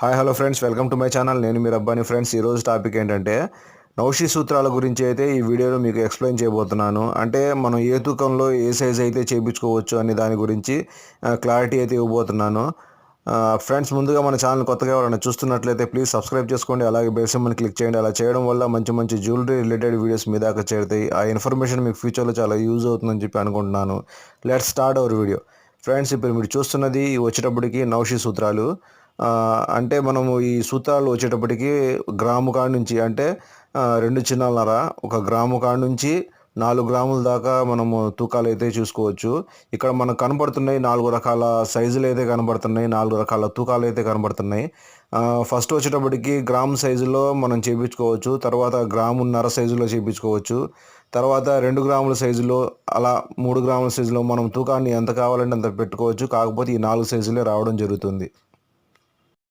Hi hello friends, welcome to my channel. నేను మీ Rabbani. Friends, ఈరోజు topic ఏంటంటే నౌషి సూత్రాల గురించి అయితే ఈ వీడియోలో మీకు ఎక్స్ప్లెయిన్ చేయబోతున్నాను. అంటే మనం ఏ తూకంలో ఏ సైజ్ అయితే చేయించుకోవచ్చు అనే దాని గురించి క్లారిటీ అయితే ఇవ్వబోతున్నాను. ఫ్రెండ్స్, ముందుగా మన ఛానల్ కొత్తగా ఎవరైనా చూస్తున్నట్లయితే ప్లీజ్ సబ్స్క్రైబ్ చేసుకోండి. అలాగే బెల్ సింబల్ని క్లిక్ చేయండి. అలా చేయడం వల్ల మంచి మంచి జ్యువెలరీ రిలేటెడ్ వీడియోస్ మీ దాకా చేరుతాయి. ఆ ఇన్ఫర్మేషన్ మీకు ఫ్యూచర్లో చాలా యూజ్ అవుతుందని చెప్పి అనుకుంటున్నాను. Let's start our video. Friends, ఇప్పుడు మీరు చూస్తున్నది వచ్చేటప్పటికి నౌషి సూత్రాలు. అంటే మనము ఈ సూత్రాలు వచ్చేటప్పటికి గ్రాము కాడ నుంచి, అంటే 2 చిన్నాలన్నర, 1 గ్రాము కాడ నుంచి 4 గ్రాముల దాకా మనము తూకాలు అయితే చూసుకోవచ్చు. ఇక్కడ మనకు కనబడుతున్నాయి 4 రకాల సైజులు అయితే కనబడుతున్నాయి, 4 రకాల తూకాలు అయితే కనబడుతున్నాయి. ఫస్ట్ వచ్చేటప్పటికి గ్రాము సైజులో మనం చేయించుకోవచ్చు, తర్వాత గ్రామున్నర సైజులో చేయించుకోవచ్చు, తర్వాత 2 గ్రాముల సైజులో, అలా 3 గ్రాముల సైజులో మనం తూకాన్ని ఎంత కావాలంటే అంత పెట్టుకోవచ్చు. కాకపోతే ఈ 4 సైజులే రావడం జరుగుతుంది.